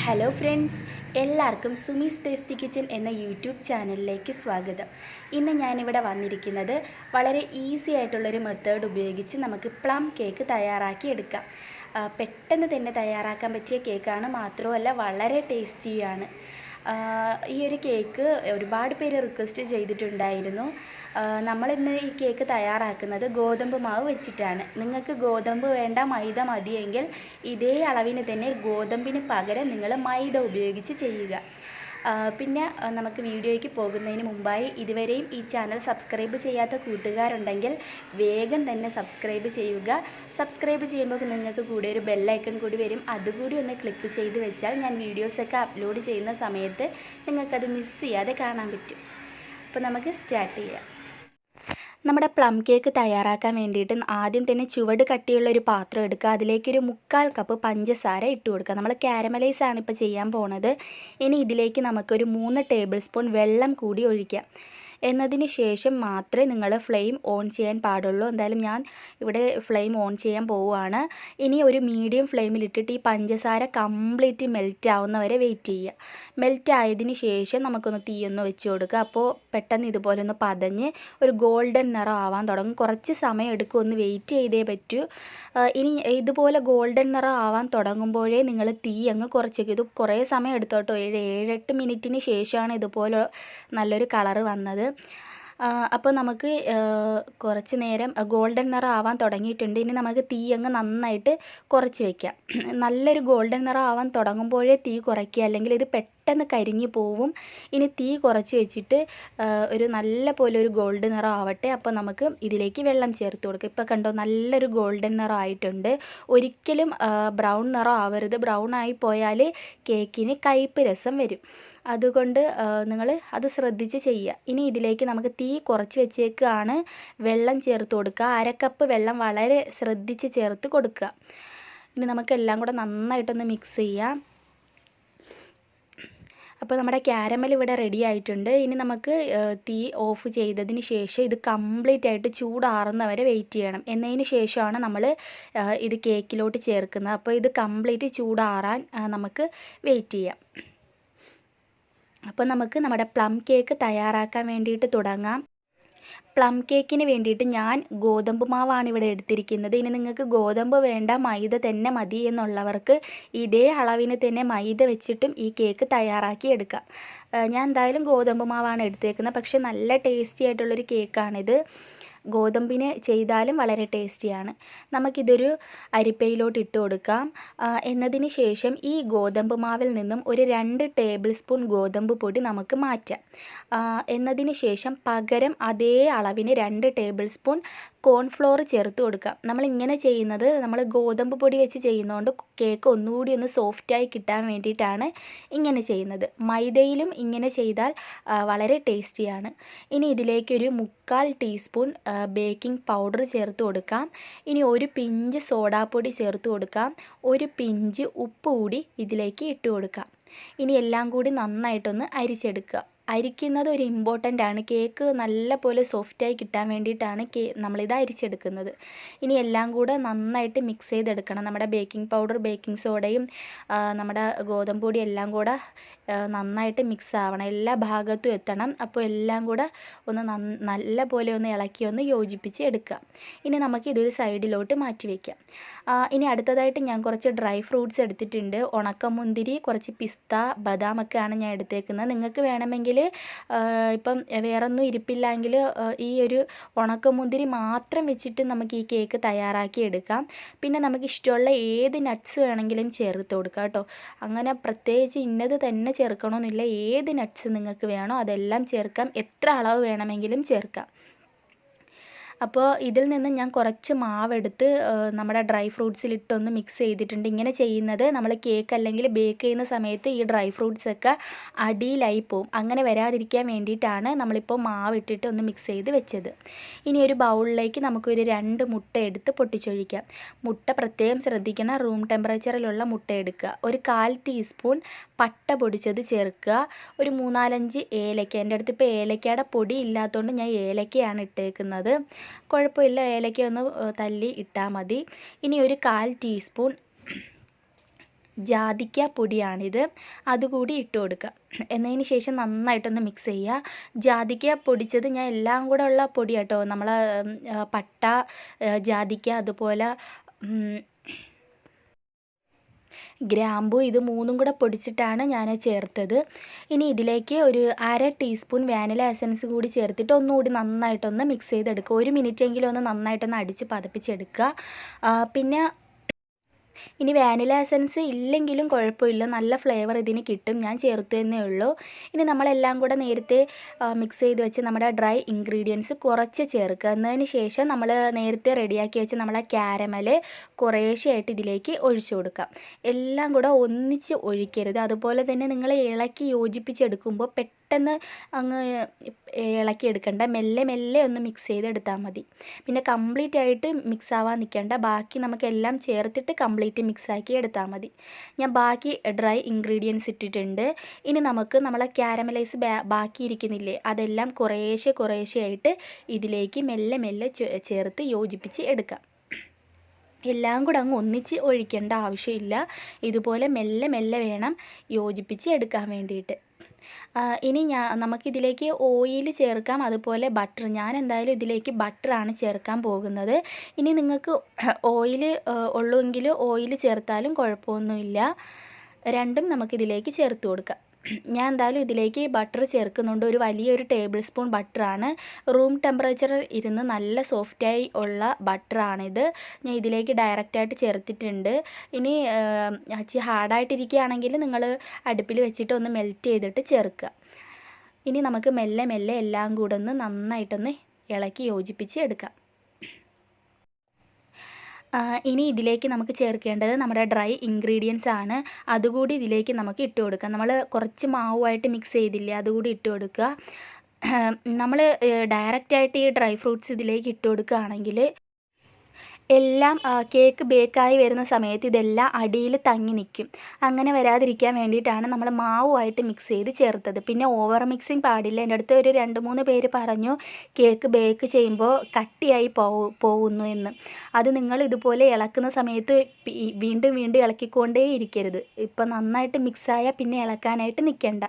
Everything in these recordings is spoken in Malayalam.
ഹലോ ഫ്രണ്ട്സ്, എല്ലാവർക്കും സുമിസ് ടേസ്റ്റി കിച്ചൻ എന്ന യൂട്യൂബ് ചാനലിലേക്ക് സ്വാഗതം. ഇന്ന് ഞാനിവിടെ വന്നിരിക്കുന്നത് വളരെ ഈസി ആയിട്ടുള്ളൊരു മെത്തേഡ് ഉപയോഗിച്ച് നമുക്ക് പ്ലം കേക്ക് തയ്യാറാക്കി എടുക്കാം. പെട്ടെന്ന് തന്നെ തയ്യാറാക്കാൻ പറ്റിയ കേക്കാണ്, മാത്രമല്ല വളരെ ടേസ്റ്റിയാണ്. ഈ ഒരു കേക്ക് ഒരുപാട് പേര് റിക്വസ്റ്റ് ചെയ്തിട്ടുണ്ടായിരുന്നു. നമ്മളിന്ന് ഈ കേക്ക് തയ്യാറാക്കുന്നത് ഗോതമ്പ് മാവ് വെച്ചിട്ടാണ്. നിങ്ങൾക്ക് ഗോതമ്പ് വേണ്ട, മൈദ മതിയെങ്കിൽ ഇതേ അളവിന് തന്നെ ഗോതമ്പിന് പകരം നിങ്ങൾ മൈദ ഉപയോഗിച്ച് ചെയ്യുക. പിന്നെ നമുക്ക് വീഡിയോയ്ക്ക് പോകുന്നതിന് മുമ്പായി ഇതുവരെയും ഈ ചാനൽ സബ്സ്ക്രൈബ് ചെയ്യാത്ത കൂട്ടുകാരുണ്ടെങ്കിൽ വേഗം തന്നെ സബ്സ്ക്രൈബ് ചെയ്യുക. സബ്സ്ക്രൈബ് ചെയ്യുമ്പോൾ നിങ്ങൾക്ക് കൂടെ ഒരു ബെല്ലൈക്കൺ കൂടി വരും. അതുകൂടി ഒന്ന് ക്ലിക്ക് ചെയ്ത് വെച്ചാൽ ഞാൻ വീഡിയോസൊക്കെ അപ്ലോഡ് ചെയ്യുന്ന സമയത്ത് നിങ്ങൾക്കത് മിസ് ചെയ്യാതെ കാണാൻ പറ്റും. അപ്പോൾ നമുക്ക് സ്റ്റാർട്ട് ചെയ്യാം. നമ്മുടെ പ്ലം കേക്ക് തയ്യാറാക്കാൻ വേണ്ടിയിട്ട് ആദ്യം തന്നെ ചുവട് കട്ടിയുള്ളൊരു പാത്രം എടുക്കുക. അതിലേക്കൊരു 3/4 കപ്പ് പഞ്ചസാര ഇട്ട് കൊടുക്കുക. നമ്മൾ കാരമലൈസാണ് ഇപ്പോൾ ചെയ്യാൻ പോണത്. ഇനി ഇതിലേക്ക് നമുക്കൊരു 3 ടേബിൾ സ്പൂൺ വെള്ളം കൂടി ഒഴിക്കാം. എന്നതിന് ശേഷം മാത്രമേ നിങ്ങൾ ഫ്ലെയിം ഓൺ ചെയ്യാൻ പാടുള്ളൂ. എന്തായാലും ഞാൻ ഇവിടെ ഫ്ലെയിം ഓൺ ചെയ്യാൻ പോവുകയാണ്. ഇനി ഒരു മീഡിയം ഫ്ലെയിമിലിട്ടിട്ട് ഈ പഞ്ചസാര കംപ്ലീറ്റ് മെൽറ്റ് ആവുന്നവരെ വെയിറ്റ് ചെയ്യുക. മെൽറ്റ് ആയതിന് ശേഷം നമുക്കൊന്ന് തീയൊന്ന് വെച്ച് കൊടുക്കുക. അപ്പോൾ പെട്ടെന്ന് ഇതുപോലെ ഒന്ന് പതഞ്ഞ് ഒരു ഗോൾഡൻ നിറം ആവാൻ തുടങ്ങും. കുറച്ച് സമയം എടുക്കും, ഒന്ന് വെയിറ്റ് ചെയ്തേ പറ്റൂ. ഇനി ഇതുപോലെ ഗോൾഡൻ നിറം ആവാൻ തുടങ്ങുമ്പോഴേ നിങ്ങൾ തീ അങ്ങ് കുറച്ചേക്കും. ഇത് കുറേ സമയം എടുത്തോട്ടോ, 7-8 മിനിറ്റിന് ശേഷമാണ് ഇതുപോലെ നല്ലൊരു കളറ് വന്നത്. അപ്പോൾ നമുക്ക് കുറച്ച് നേരം ഗോൾഡൻ നിറം ആവാൻ തുടങ്ങിയിട്ടുണ്ട്. ഇനി നമുക്ക് തീ അങ്ങ് നന്നായിട്ട് കുറച്ച് വയ്ക്കാം. നല്ലൊരു ഗോൾഡൻ നിറം ആവാൻ തുടങ്ങുമ്പോഴേ തീ കുറയ്ക്കുക, അല്ലെങ്കിൽ ഇത് പെട്ടെന്ന് കരിഞ്ഞു പോവും. ഇനി തീ കുറച്ച് വെച്ചിട്ട് ഒരു നല്ല പോലെ ഒരു ഗോൾഡ് നിറം ആവട്ടെ. അപ്പോൾ നമുക്ക് ഇതിലേക്ക് വെള്ളം ചേർത്ത് കൊടുക്കുക. ഇപ്പോൾ കണ്ടോ, നല്ലൊരു ഗോൾഡൻ നിറം ആയിട്ടുണ്ട്. ഒരിക്കലും ബ്രൗൺ നിറം ആവരുത്. ബ്രൗൺ ആയി പോയാൽ കേക്കിന് കയ്പ്പ് രസം വരും. അതുകൊണ്ട് നിങ്ങൾ അത് ശ്രദ്ധിച്ച് ചെയ്യുക. ഇനി ഇതിലേക്ക് നമുക്ക് തീ കുറച്ച് വെച്ചേക്കാണ് വെള്ളം ചേർത്ത് കൊടുക്കുക. 1/2 കപ്പ് വെള്ളം വളരെ ശ്രദ്ധിച്ച് ചേർത്ത് കൊടുക്കുക. ഇനി നമുക്കെല്ലാം കൂടെ നന്നായിട്ടൊന്ന് മിക്സ് ചെയ്യാം. അപ്പോൾ നമ്മുടെ കാരമൽ ഇവിടെ റെഡി ആയിട്ടുണ്ട്. ഇനി നമുക്ക് തീ ഓഫ് ചെയ്തതിന് ശേഷം ഇത് കംപ്ലീറ്റ് ആയിട്ട് ചൂടാറുന്നവരെ വെയിറ്റ് ചെയ്യണം. എന്നതിന് ശേഷമാണ് നമ്മൾ ഇത് കേക്കിലോട്ട് ചേർക്കുന്നത്. അപ്പോൾ ഇത് കംപ്ലീറ്റ് ചൂടാറാൻ നമുക്ക് വെയിറ്റ് ചെയ്യാം. അപ്പോൾ നമുക്ക് നമ്മുടെ പ്ലം കേക്ക് തയ്യാറാക്കാൻ വേണ്ടിയിട്ട് തുടങ്ങാം. പ്ലം കേക്കിന് വേണ്ടിയിട്ട് ഞാൻ ഗോതമ്പ് മാവാണ് ഇവിടെ എടുത്തിരിക്കുന്നത്. ഇനി നിങ്ങൾക്ക് ഗോതമ്പ് വേണ്ട, മൈദ തന്നെ മതി എന്നുള്ളവർക്ക് ഇതേ അളവിന് തന്നെ മൈദ വെച്ചിട്ടും ഈ കേക്ക് തയ്യാറാക്കി എടുക്കാം. ഞാൻ എന്തായാലും ഗോതമ്പ് മാവാണ് എടുത്തേക്കുന്നത്. പക്ഷേ നല്ല ടേസ്റ്റി ആയിട്ടുള്ളൊരു കേക്കാണിത്. ഗോതമ്പിന് ചെയ്താലും വളരെ ടേസ്റ്റിയാണ്. നമുക്കിതൊരു അരിപ്പയിലോട്ട് ഇട്ട് കൊടുക്കാം. എന്നതിന് ശേഷം ഈ ഗോതമ്പ് മാവിൽ നിന്നും ഒരു 2 ടേബിൾ സ്പൂൺ ഗോതമ്പ് പൊടി നമുക്ക് മാറ്റാം. എന്നതിന് ശേഷം പകരം അതേ അളവിന് 2 ടേബിൾ സ്പൂൺ കോൺഫ്ലോർ ചേർത്ത് കൊടുക്കാം. നമ്മളിങ്ങനെ ചെയ്യുന്നത്, നമ്മൾ ഗോതമ്പ് പൊടി വെച്ച് ചെയ്യുന്നതുകൊണ്ട് കേക്ക് ഒന്നുകൂടി ഒന്ന് സോഫ്റ്റായി കിട്ടാൻ വേണ്ടിയിട്ടാണ് ഇങ്ങനെ ചെയ്യുന്നത്. മൈദയിലും ഇങ്ങനെ ചെയ്താൽ വളരെ ടേസ്റ്റിയാണ്. ഇനി ഇതിലേക്കൊരു 3/4 ടീസ്പൂൺ ബേക്കിംഗ് പൗഡർ ചേർത്ത് കൊടുക്കാം. ഇനി ഒരു പിഞ്ച് സോഡാപ്പൊടി ചേർത്ത് കൊടുക്കാം. ഒരു പിഞ്ച് ഉപ്പ് കൂടി ഇതിലേക്ക് ഇട്ട് കൊടുക്കാം. ഇനി എല്ലാം കൂടി നന്നായിട്ടൊന്ന് അരിച്ചെടുക്കുക. അരിക്കുന്നത് ഒരു ഇമ്പോർട്ടൻ്റ് ആണ്. കേക്ക് നല്ല പോലെ സോഫ്റ്റായി കിട്ടാൻ വേണ്ടിയിട്ടാണ് നമ്മളിത് അരിച്ചെടുക്കുന്നത്. ഇനി എല്ലാം കൂടെ നന്നായിട്ട് മിക്സ് ചെയ്തെടുക്കണം. നമ്മുടെ ബേക്കിംഗ് പൗഡർ, ബേക്കിംഗ് സോഡയും നമ്മുടെ ഗോതമ്പ് പൊടി എല്ലാം കൂടെ നന്നായിട്ട് മിക്സ് ആവണം, എല്ലാ ഭാഗത്തും എത്തണം. അപ്പോൾ എല്ലാം കൂടെ ഒന്ന് നല്ല പോലെ ഒന്ന് ഇളക്കി ഒന്ന് യോജിപ്പിച്ച് എടുക്കുക. ഇനി നമുക്ക് ഇതൊരു സൈഡിലോട്ട് മാറ്റി വയ്ക്കാം. ഇനി അടുത്തതായിട്ട് ഞാൻ കുറച്ച് ഡ്രൈ ഫ്രൂട്ട്സ് എടുത്തിട്ടുണ്ട്. ഉണക്കമുന്തിരി, കുറച്ച് പിസ്ത, ബദാമൊക്കെയാണ് ഞാൻ എടുത്തേക്കുന്നത്. നിങ്ങൾക്ക് വേണമെങ്കിൽ ഇപ്പം വേറൊന്നും ഇരിപ്പില്ലെങ്കിൽ ഈ ഒരു ഉണക്കമുന്തിരി മാത്രം വെച്ചിട്ട് നമുക്ക് ഈ കേക്ക് തയ്യാറാക്കി എടുക്കാം. പിന്നെ നമുക്ക് ഇഷ്ടമുള്ള ഏത് നട്ട്സ് വേണമെങ്കിലും ചേർത്ത് കൊടുക്കാം കേട്ടോ. അങ്ങനെ പ്രത്യേകിച്ച് ഇന്നത് തന്നെ ചേർക്കണമെന്നില്ല. ഏത് നട്ട്സ് നിങ്ങൾക്ക് വേണോ അതെല്ലാം ചേർക്കാം. എത്ര അളവ് വേണമെങ്കിലും ചേർക്കാം. അപ്പോൾ ഇതിൽ നിന്ന് ഞാൻ കുറച്ച് മാവെടുത്ത് നമ്മുടെ ഡ്രൈ ഫ്രൂട്ട്സിലിട്ടൊന്ന് മിക്സ് ചെയ്തിട്ടുണ്ട്. ഇങ്ങനെ ചെയ്യുന്നത് നമ്മൾ കേക്ക് അല്ലെങ്കിൽ ബേക്ക് ചെയ്യുന്ന സമയത്ത് ഈ ഡ്രൈ ഫ്രൂട്ട്സൊക്കെ അടിയിലായി പോവും. അങ്ങനെ വരാതിരിക്കാൻ വേണ്ടിയിട്ടാണ് നമ്മളിപ്പോൾ മാവിട്ടിട്ട് ഒന്ന് മിക്സ് ചെയ്ത് വെച്ചത്. ഇനി ഒരു ബൗളിലേക്ക് നമുക്കൊരു 2 മുട്ട എടുത്ത് പൊട്ടിച്ചൊഴിക്കാം. മുട്ട പ്രത്യേകം ശ്രദ്ധിക്കണം, റൂം ടെമ്പറേച്ചറിലുള്ള മുട്ട എടുക്കുക. ഒരു 1/4 ടീസ്പൂൺ പട്ട പൊടിച്ചത് ചേർക്കുക. ഒരു 3-4 ഏലക്ക. എൻ്റെ അടുത്ത് ഇപ്പോൾ ഏലക്കയുടെ പൊടി ഇല്ലാത്തതുകൊണ്ട് ഞാൻ ഏലക്കയാണ് ഇട്ടേക്കുന്നത്. കുഴപ്പമില്ല, ഏലക്ക ഒന്ന് തല്ലി ഇട്ടാൽ മതി. ഇനി ഒരു 1/4 ടീസ്പൂൺ ജാതിക്ക പൊടിയാണിത്, അതുകൂടി ഇട്ട് കൊടുക്കുക. എന്നതിന് ശേഷം നന്നായിട്ടൊന്ന് മിക്സ് ചെയ്യുക. ജാതിക്ക പൊടിച്ചത് ഞാൻ എല്ലാം കൂടെ ഉള്ള പൊടി കേട്ടോ, നമ്മൾ പട്ട, ജാതിക്ക, അതുപോലെ ഗ്രാമ്പു, ഇത് 3ഉം കൂടെ പൊടിച്ചിട്ടാണ് ഞാൻ ചേർത്തത്. ഇനി ഇതിലേക്ക് ഒരു 1/2 ടീസ്പൂൺ വാനില എസൻസ് കൂടി ചേർത്തിട്ട് ഒന്നുകൂടി നന്നായിട്ടൊന്ന് മിക്സ് ചെയ്തെടുക്കുക. 1 മിനിറ്റെങ്കിലും ഒന്ന് നന്നായിട്ടൊന്ന് അടിച്ച് പതപ്പിച്ചെടുക്കുക. പിന്നെ ഇനി വാനില എസൻസ് ഇല്ലെങ്കിലും കുഴപ്പമില്ല, നല്ല ഫ്ലേവർ ഇതിന് കിട്ടും, ഞാൻ ചേർത്തതന്നേ ഉള്ളൂ. ഇനി നമ്മളെല്ലാം കൂടെ നേരത്തെ മിക്സ് ചെയ്ത് വെച്ച് നമ്മുടെ ഡ്രൈ ഇൻഗ്രീഡിയൻസ് കുറച്ച് ചേർക്കുക. എന്നതിന് ശേഷം നമ്മൾ നേരത്തെ റെഡിയാക്കി വെച്ച് നമ്മളെ കാരമൽ കുറേശ്ശെയായിട്ട് ഇതിലേക്ക് ഒഴിച്ചു കൊടുക്കാം. എല്ലാം കൂടെ ഒന്നിച്ച് ഒഴിക്കരുത്. അതുപോലെ തന്നെ നിങ്ങൾ ഇളക്കി യോജിപ്പിച്ചെടുക്കുമ്പോൾ പെട്ടെന്ന് അങ്ങ് ഇളക്കിയെടുക്കണ്ട, മെല്ലെ മെല്ലെ ഒന്ന് മിക്സ് ചെയ്തെടുത്താൽ മതി. പിന്നെ കംപ്ലീറ്റ് ആയിട്ട് മിക്സ് ആവാൻ നിൽക്കേണ്ട, ബാക്കി നമുക്കെല്ലാം ചേർത്തിട്ട് കംപ്ലീറ്റ് മിക്സാക്കി എടുത്താൽ മതി. ഞാൻ ബാക്കി ഡ്രൈ ഇൻഗ്രീഡിയൻസ് ഇട്ടിട്ടുണ്ട്. ഇനി നമുക്ക് നമ്മളെ കാരമലൈസ് ബാക്കി ഇരിക്കുന്നില്ലേ, അതെല്ലാം കുറേശ്ശെയായിട്ട് ഇതിലേക്ക് മെല്ലെ മെല്ലെ ചേർത്ത് യോജിപ്പിച്ച് എടുക്കാം. എല്ലാം കൂടെ അങ്ങ് ഒന്നിച്ച് ഒഴിക്കേണ്ട ആവശ്യമില്ല, ഇതുപോലെ മെല്ലെ മെല്ലെ വേണം യോജിപ്പിച്ച് എടുക്കാൻ വേണ്ടിയിട്ട്. ഇനി നമുക്കിതിലേക്ക് ഓയിൽ ചേർക്കാം, അതുപോലെ ബട്ടർ. ഞാൻ എന്തായാലും ഇതിലേക്ക് ബട്ടറാണ് ചേർക്കാൻ പോകുന്നത്. ഇനി നിങ്ങൾക്ക് ഓയിൽ ഉള്ളുവെങ്കിൽ ഓയിൽ ചേർത്താലും കുഴപ്പമൊന്നുമില്ല, രണ്ടും നമുക്കിതിലേക്ക് ചേർത്ത് കൊടുക്കാം. ഞാൻ എന്തായാലും ഇതിലേക്ക് ബട്ടർ ചേർക്കുന്നുണ്ട്. ഒരു വലിയൊരു ടേബിൾ സ്പൂൺ ബട്ടറാണ്, റൂം ടെമ്പറേച്ചറിൽ ഇരുന്ന് നല്ല സോഫ്റ്റായി ഉള്ള ബട്ടറാണിത്. ഞാൻ ഇതിലേക്ക് ഡയറക്റ്റായിട്ട് ചേർത്തിട്ടുണ്ട്. ഇനി ഇച്ചിരി ഹാർഡായിട്ടിരിക്കുകയാണെങ്കിൽ നിങ്ങൾ അടുപ്പിൽ വെച്ചിട്ട് ഒന്ന് മെൽറ്റ് ചെയ്തിട്ട് ചേർക്കുക. ഇനി നമുക്ക് മെല്ലെ മെല്ലെ എല്ലാം കൂടെ ഒന്ന് നന്നായിട്ടൊന്ന് ഇളക്കി യോജിപ്പിച്ച് എടുക്കാം. ഇനി ഇതിലേക്ക് നമുക്ക് ചേർക്കേണ്ടത് നമ്മുടെ ഡ്രൈ ഇൻഗ്രീഡിയൻസ് ആണ്, അതുകൂടി ഇതിലേക്ക് നമുക്ക് ഇട്ട് കൊടുക്കാം. നമ്മൾ കുറച്ച് മാവുമായിട്ട് മിക്സ് ചെയ്തില്ലേ, അതുകൂടി ഇട്ട് കൊടുക്കുക. നമ്മൾ ഡയറക്റ്റായിട്ട് ഈ ഡ്രൈ ഫ്രൂട്ട്സ് ഇതിലേക്ക് ഇട്ട് കൊടുക്കുകയാണെങ്കിൽ എല്ലാം കേക്ക് ബേക്കായി വരുന്ന സമയത്ത് ഇതെല്ലാം അടിയിൽ തങ്ങി നിൽക്കും. അങ്ങനെ വരാതിരിക്കാൻ വേണ്ടിയിട്ടാണ് നമ്മൾ മാവുമായിട്ട് മിക്സ് ചെയ്ത് ചേർത്തത്. പിന്നെ ഓവർ മിക്സിങ് പാടില്ല. എൻ്റെ അടുത്ത് ഒരു 2-3 പേര് പറഞ്ഞു കേക്ക് ബേക്ക് ചെയ്യുമ്പോൾ കട്ടിയായി പോകുന്നു എന്ന്. അത് നിങ്ങൾ ഇതുപോലെ ഇളക്കുന്ന സമയത്ത് വീണ്ടും ഇളക്കിക്കൊണ്ടേ ഇരിക്കരുത്. ഇപ്പം നന്നായിട്ട് മിക്സായാൽ പിന്നെ ഇളക്കാനായിട്ട് നിൽക്കേണ്ട.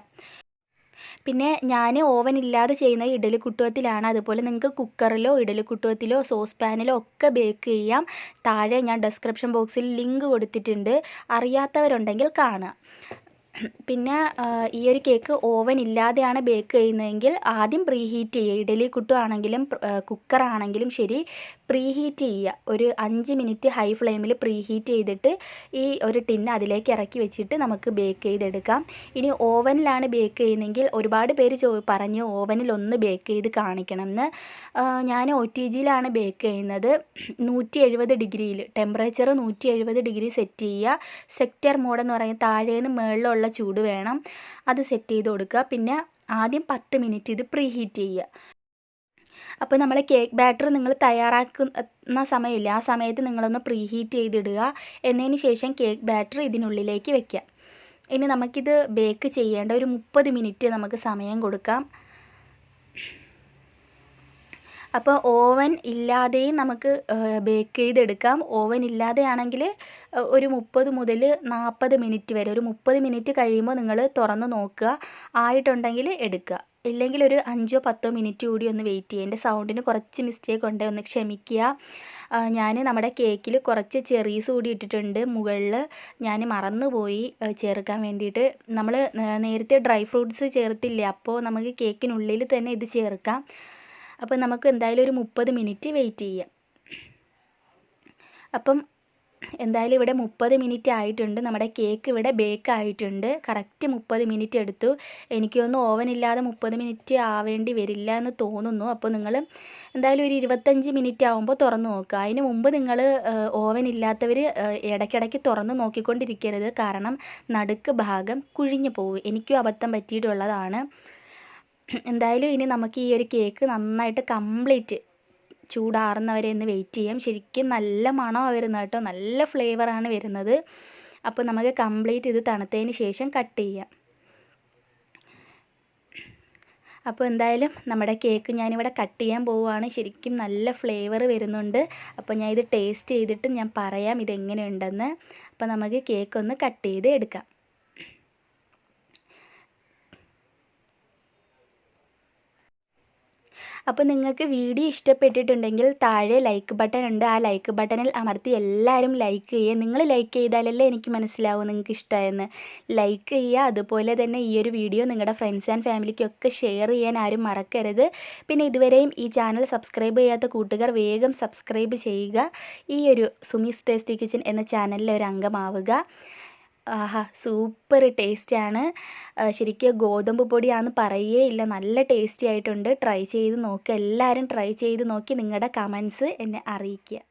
പിന്നെ ഞാൻ ഓവൻ ഇല്ലാതെ ചെയ്യുന്ന ഇഡ്ഡലിക്കുട്ടകത്തിലാണ്. അതുപോലെ നിങ്ങൾക്ക് കുക്കറിലോ ഇഡ്ഡലിക്കുട്ടകത്തിലോ സോസ് പാനിലോ ഒക്കെ ബേക്ക് ചെയ്യാം. താഴെ ഞാൻ ഡിസ്ക്രിപ്ഷൻ ബോക്സിൽ ലിങ്ക് കൊടുത്തിട്ടുണ്ട്, അറിയാത്തവരുണ്ടെങ്കിൽ കാണുക. പിന്നെ ഈ ഒരു കേക്ക് ഓവൻ ഇല്ലാതെയാണ് ബേക്ക് ചെയ്യുന്നതെങ്കിൽ ആദ്യം പ്രീഹീറ്റ് ചെയ്യുക. ഇഡ്ഡലി കുട്ടുവാണെങ്കിലും കുക്കറാണെങ്കിലും ശരി, പ്രീഹീറ്റ് ചെയ്യുക. ഒരു 5 മിനിറ്റ് ഹൈ ഫ്ലെയിമിൽ പ്രീഹീറ്റ് ചെയ്തിട്ട് ഈ ഒരു ടിന്ന് അതിലേക്ക് ഇറക്കി വെച്ചിട്ട് നമുക്ക് ബേക്ക് ചെയ്തെടുക്കാം. ഇനി ഓവനിലാണ് ബേക്ക് ചെയ്യുന്നതെങ്കിൽ ഒരുപാട് പേര് പറഞ്ഞു ഓവനിലൊന്ന് ബേക്ക് ചെയ്ത് കാണിക്കണം എന്ന്. ഞാൻ OTGയിലാണ് ബേക്ക് ചെയ്യുന്നത്. 170 ഡിഗ്രിയിൽ ടെമ്പറേച്ചർ 170 ഡിഗ്രി സെറ്റ് ചെയ്യുക. സെക്ടർ മോഡ് എന്ന് പറയുന്നത് താഴേന്ന് മുകളിലുള്ള ചൂട് വേണം, അത് സെറ്റ് ചെയ്ത് കൊടുക്കുക. പിന്നെ ആദ്യം 10 മിനിറ്റ് ഇത് പ്രീഹീറ്റ് ചെയ്യുക. അപ്പോൾ നമ്മൾ കേക്ക് ബാറ്റർ നിങ്ങൾ തയ്യാറാക്കുന്ന സമയമില്ല, ആ സമയത്ത് നിങ്ങളൊന്ന് പ്രീഹീറ്റ് ചെയ്തിടുക. എന്നതിന് ശേഷം കേക്ക് ബാറ്റർ ഇതിനുള്ളിലേക്ക് വെക്കുക. ഇനി നമുക്കിത് ബേക്ക് ചെയ്യേണ്ട ഒരു 30 മിനിറ്റ് നമുക്ക് സമയം കൊടുക്കാം. അപ്പോൾ ഓവൻ ഇല്ലാതെയും നമുക്ക് ബേക്ക് ചെയ്തെടുക്കാം. ഓവൻ ഇല്ലാതെയാണെങ്കിൽ ഒരു 30 മുതൽ 40 മിനിറ്റ് വരെ, ഒരു 30 മിനിറ്റ് കഴിയുമ്പോൾ നിങ്ങൾ തുറന്ന് നോക്കുക, ആയിട്ടുണ്ടെങ്കിൽ എടുക്കുക. ഇല്ലെങ്കിൽ ഒരു 5-10 മിനിറ്റ് കൂടി ഒന്ന് വെയിറ്റ് ചെയ്യുക. എൻ്റെ സൗണ്ടിന് കുറച്ച് മിസ്റ്റേക്ക് ഉണ്ട്, ഒന്ന് ക്ഷമിക്കുക. ഞാൻ നമ്മുടെ കേക്കിൽ കുറച്ച് ചെറീസ് കൂടി ഇട്ടിട്ടുണ്ട് മുകളിൽ, ഞാൻ മറന്നുപോയി ചേർക്കാൻ വേണ്ടിയിട്ട്. നമ്മൾ നേരത്തെ ഡ്രൈ ഫ്രൂട്ട്സ് ചേർത്തില്ലേ, അപ്പോൾ നമുക്ക് കേക്കിനുള്ളിൽ തന്നെ ഇത് ചേർക്കാം. അപ്പോൾ നമുക്ക് എന്തായാലും ഒരു 30 മിനിറ്റ് വെയിറ്റ് ചെയ്യാം. അപ്പം എന്തായാലും ഇവിടെ 30 മിനിറ്റ് ആയിട്ടുണ്ട്. നമ്മുടെ കേക്ക് ഇവിടെ ബേക്ക് ആയിട്ടുണ്ട്. കറക്റ്റ് 30 മിനിറ്റ് എടുത്തു. എനിക്ക് തോന്നുന്നു ഓവൻ ഇല്ലാതെ 30 മിനിറ്റ് ആവേണ്ടി വരില്ല എന്ന് തോന്നുന്നു. അപ്പോൾ നിങ്ങൾ എന്തായാലും ഒരു 25 മിനിറ്റ് ആകുമ്പോൾ തുറന്ന് നോക്കുക. അതിന് മുമ്പ് നിങ്ങൾ ഓവൻ ഇല്ലാത്തവർ ഇടയ്ക്കിടയ്ക്ക് തുറന്ന് നോക്കിക്കൊണ്ടിരിക്കരുത്, കാരണം നടുക്ക് ഭാഗം കുഴിഞ്ഞു പോകും. എനിക്കും അബദ്ധം പറ്റിയിട്ടുള്ളതാണ്. എന്തായാലും ഇനി നമുക്ക് ഈ ഒരു കേക്ക് നന്നായിട്ട് കംപ്ലീറ്റ് ചൂടാറുന്നവരെ ഒന്ന് വെയിറ്റ് ചെയ്യാം. ശരിക്കും നല്ല മണമാണ് വരുന്നത് കേട്ടോ, നല്ല ഫ്ലേവറാണ് വരുന്നത്. അപ്പോൾ നമുക്ക് കംപ്ലീറ്റ് ഇത് തണുത്തതിന് ശേഷം കട്ട് ചെയ്യാം. അപ്പോൾ എന്തായാലും നമ്മുടെ കേക്ക് ഞാനിവിടെ കട്ട് ചെയ്യാൻ പോവുകയാണ്. ശരിക്കും നല്ല ഫ്ലേവർ വരുന്നുണ്ട്. അപ്പോൾ ഞാൻ ഇത് ടേസ്റ്റ് ചെയ്തിട്ട് ഞാൻ പറയാം ഇതെങ്ങനെയുണ്ടെന്ന്. അപ്പോൾ നമുക്ക് കേക്ക് ഒന്ന് കട്ട് ചെയ്ത് എടുക്കാം. അപ്പോൾ നിങ്ങൾക്ക് വീഡിയോ ഇഷ്ടപ്പെട്ടിട്ടുണ്ടെങ്കിൽ താഴെ ലൈക്ക് ബട്ടൺ ഉണ്ട്. ആ ലൈക്ക് ബട്ടണിൽ അമർത്തി എല്ലാവരും ലൈക്ക് ചെയ്യുക. നിങ്ങൾ ലൈക്ക് ചെയ്താലല്ലേ എനിക്ക് മനസ്സിലാവും നിങ്ങൾക്ക് ഇഷ്ടമായെന്ന്. ലൈക്ക് ചെയ്യുക. അതുപോലെ തന്നെ ഈ ഒരു വീഡിയോ നിങ്ങളുടെ ഫ്രണ്ട്സ് ആൻഡ് ഫാമിലിക്കൊക്കെ ഷെയർ ചെയ്യാൻ ആരും മറക്കരുത്. പിന്നെ ഇതുവരെയും ഈ ചാനൽ സബ്സ്ക്രൈബ് ചെയ്യാത്ത കൂട്ടുകാർ വേഗം സബ്സ്ക്രൈബ് ചെയ്യുക. ഈ ഒരു സുമിസ് ടേസ്റ്റി കിച്ചൻ എന്ന ചാനലിലെ ഒരു അംഗമാവുക. ആഹാ, സൂപ്പർ ടേസ്റ്റാണ്. ശരിക്കും ഗോതമ്പ് പൊടിയാണെന്ന് പറയുകയില്ല, നല്ല ടേസ്റ്റി ആയിട്ടുണ്ട്. ട്രൈ ചെയ്ത് നോക്കുക. എല്ലാവരും ട്രൈ ചെയ്ത് നോക്കി നിങ്ങളുടെ കമൻസ് എന്നെ അറിയിക്കുക.